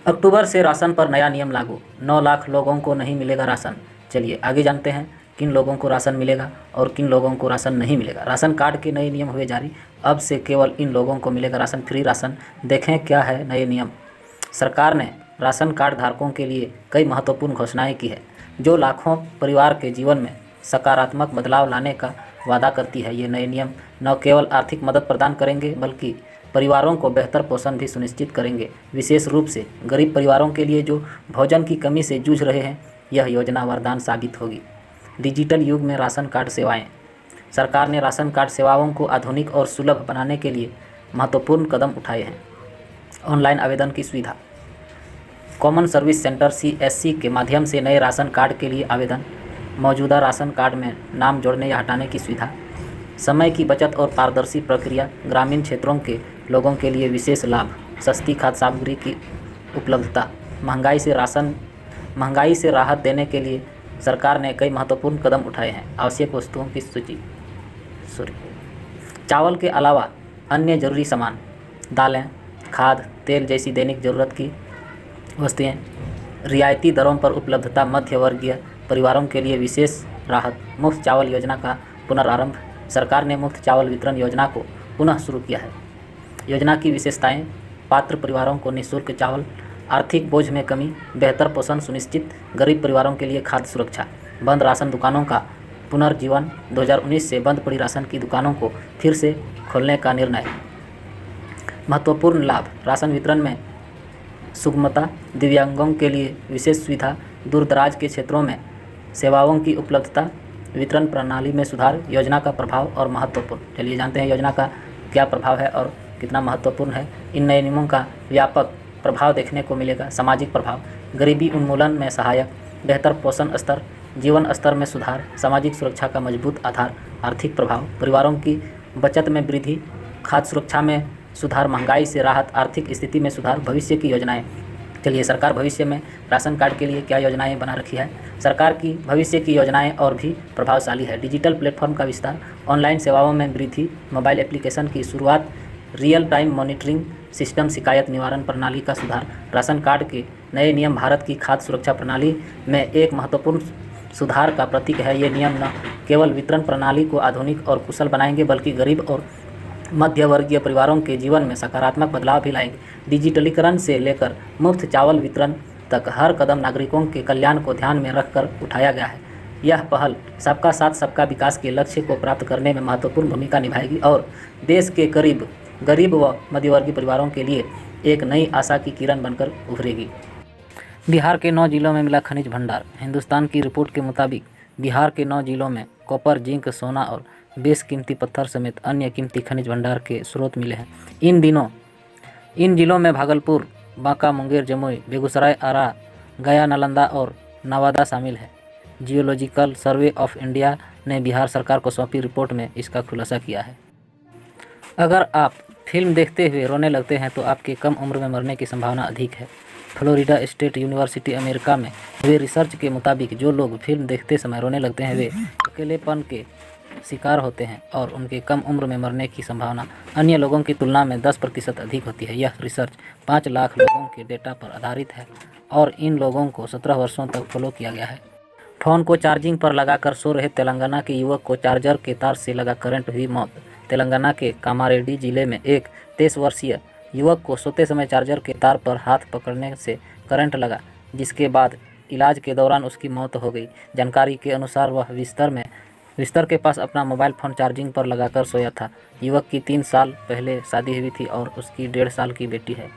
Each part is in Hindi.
अक्टूबर से राशन पर नया नियम लागू, 9 लाख लोगों को नहीं मिलेगा राशन। चलिए आगे जानते हैं किन लोगों को राशन मिलेगा और किन लोगों को राशन नहीं मिलेगा। राशन कार्ड के नए नियम हुए जारी, अब से केवल इन लोगों को मिलेगा राशन, फ्री राशन। देखें क्या है नए नियम। सरकार ने राशन कार्ड धारकों के लिए कई महत्वपूर्ण घोषणाएं की है, जो लाखों परिवार के जीवन में सकारात्मक बदलाव लाने का वादा करती है। ये नए नियम न केवल आर्थिक मदद प्रदान करेंगे बल्कि परिवारों को बेहतर पोषण भी सुनिश्चित करेंगे। विशेष रूप से गरीब परिवारों के लिए जो भोजन की कमी से जूझ रहे हैं, यह योजना वरदान साबित होगी। डिजिटल युग में राशन कार्ड सेवाएं। सरकार ने राशन कार्ड सेवाओं को आधुनिक और सुलभ बनाने के लिए महत्वपूर्ण कदम उठाए हैं। ऑनलाइन आवेदन की सुविधा, कॉमन सर्विस सेंटर CSC के माध्यम से नए राशन कार्ड के लिए आवेदन, मौजूदा राशन कार्ड में नाम जोड़ने या हटाने की सुविधा, समय की बचत और पारदर्शी प्रक्रिया, ग्रामीण क्षेत्रों के लोगों के लिए विशेष लाभ, सस्ती खाद्य सामग्री की उपलब्धता, महंगाई से राहत देने के लिए सरकार ने कई महत्वपूर्ण कदम उठाए हैं। आवश्यक वस्तुओं की सूची, चावल के अलावा अन्य जरूरी सामान, दालें, खाद, तेल जैसी दैनिक जरूरत की वस्तुएं, रियायती दरों पर उपलब्धता, मध्य वर्गीय परिवारों के लिए विशेष राहत, मुफ्त चावल योजना का पुनरारंभ। सरकार ने मुफ्त चावल वितरण योजना को पुनः शुरू किया है। योजना की विशेषताएं, पात्र परिवारों को निःशुल्क चावल, आर्थिक बोझ में कमी, बेहतर पोषण सुनिश्चित, गरीब परिवारों के लिए खाद्य सुरक्षा, बंद राशन दुकानों का पुनर्जीवन, 2019 से बंद पड़ी राशन की दुकानों को फिर से खोलने का निर्णय। महत्वपूर्ण लाभ, राशन वितरण में सुगमता, दिव्यांगों के लिए विशेष सुविधा, दूरदराज के क्षेत्रों में सेवाओं की उपलब्धता, वितरण प्रणाली में सुधार। योजना का प्रभाव और महत्वपूर्ण, चलिए जानते हैं योजना का क्या प्रभाव है और कितना महत्वपूर्ण है। इन नए नियमों का व्यापक प्रभाव देखने को मिलेगा। सामाजिक प्रभाव, गरीबी उन्मूलन में सहायक, बेहतर पोषण स्तर, जीवन स्तर में सुधार, सामाजिक सुरक्षा का मजबूत आधार। आर्थिक प्रभाव, परिवारों की बचत में वृद्धि, खाद्य सुरक्षा में सुधार, महंगाई से राहत, आर्थिक स्थिति में सुधार। भविष्य की योजनाएं, चलिए सरकार भविष्य में राशन कार्ड के लिए क्या योजनाएं बना रखी है। सरकार की भविष्य की योजनाएं और भी प्रभावशाली है। डिजिटल प्लेटफॉर्म का विस्तार, ऑनलाइन सेवाओं में वृद्धि, मोबाइल एप्लीकेशन की शुरुआत, रियल टाइम मॉनिटरिंग सिस्टम, शिकायत निवारण प्रणाली का सुधार। राशन कार्ड के नए नियम भारत की खाद्य सुरक्षा प्रणाली में एक महत्वपूर्ण सुधार का प्रतीक है। ये नियम न केवल वितरण प्रणाली को आधुनिक और कुशल बनाएंगे बल्कि गरीब और मध्य वर्गीय परिवारों के जीवन में सकारात्मक बदलाव भी लाएंगे। डिजिटलीकरण से लेकर मुफ्त चावल वितरण तक हर कदम नागरिकों के कल्याण को ध्यान में रखकर उठाया गया है। यह पहल सबका साथ सबका विकास के लक्ष्य को प्राप्त करने में महत्वपूर्ण भूमिका निभाएगी और देश के गरीब व मध्यवर्गीय परिवारों के लिए एक नई आशा की किरण बनकर उभरेगी। बिहार के 9 जिलों में मिला खनिज भंडार। हिंदुस्तान की रिपोर्ट के मुताबिक बिहार के 9 जिलों में कॉपर, जिंक, सोना और बेशकीमती पत्थर समेत अन्य कीमती खनिज भंडार के स्रोत मिले हैं। इन जिलों में भागलपुर, बांका, मुंगेर, जमुई, बेगूसराय, आरा, गया, नालंदा और नवादा शामिल है। जियोलॉजिकल सर्वे ऑफ इंडिया ने बिहार सरकार को सौंपी रिपोर्ट में इसका खुलासा किया है। अगर आप फिल्म देखते हुए रोने लगते हैं तो आपके कम उम्र में मरने की संभावना अधिक है। फ्लोरिडा स्टेट यूनिवर्सिटी अमेरिका में हुए रिसर्च के मुताबिक जो लोग फिल्म देखते समय रोने लगते हैं वे अकेलेपन के शिकार होते हैं और उनके कम उम्र में मरने की संभावना अन्य लोगों की तुलना में 10% अधिक होती है। यह रिसर्च 5 लाख लोगों के डेटा पर आधारित है और इन लोगों को 17 वर्षों तक फॉलो किया गया है। फ़ोन को चार्जिंग पर लगाकर सो रहे तेलंगाना के युवक को चार्जर के तार से लगा करंट हुई मौत। तेलंगाना के कामारेड्डी जिले में एक 23 वर्षीय युवक को सोते समय चार्जर के तार पर हाथ पकड़ने से करंट लगा, जिसके बाद इलाज के दौरान उसकी मौत हो गई। जानकारी के अनुसार वह बिस्तर के पास अपना मोबाइल फ़ोन चार्जिंग पर लगाकर सोया था। युवक की 3 साल पहले शादी हुई थी और उसकी 1.5 साल की बेटी है।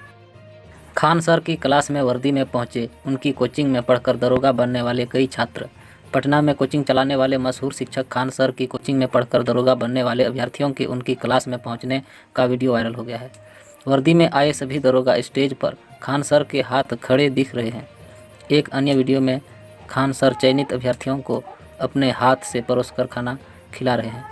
खान सर की क्लास में वर्दी में पहुंचे उनकी कोचिंग में पढ़कर दरोगा बनने वाले कई छात्र। पटना में कोचिंग चलाने वाले मशहूर शिक्षक खान सर की कोचिंग में पढ़कर दरोगा बनने वाले अभ्यर्थियों के उनकी क्लास में पहुंचने का वीडियो वायरल हो गया है। वर्दी में आए सभी दरोगा स्टेज पर खान सर के हाथ खड़े दिख रहे हैं। एक अन्य वीडियो में खान सर चयनित अभ्यर्थियों को अपने हाथ से परोसकर खाना खिला रहे हैं।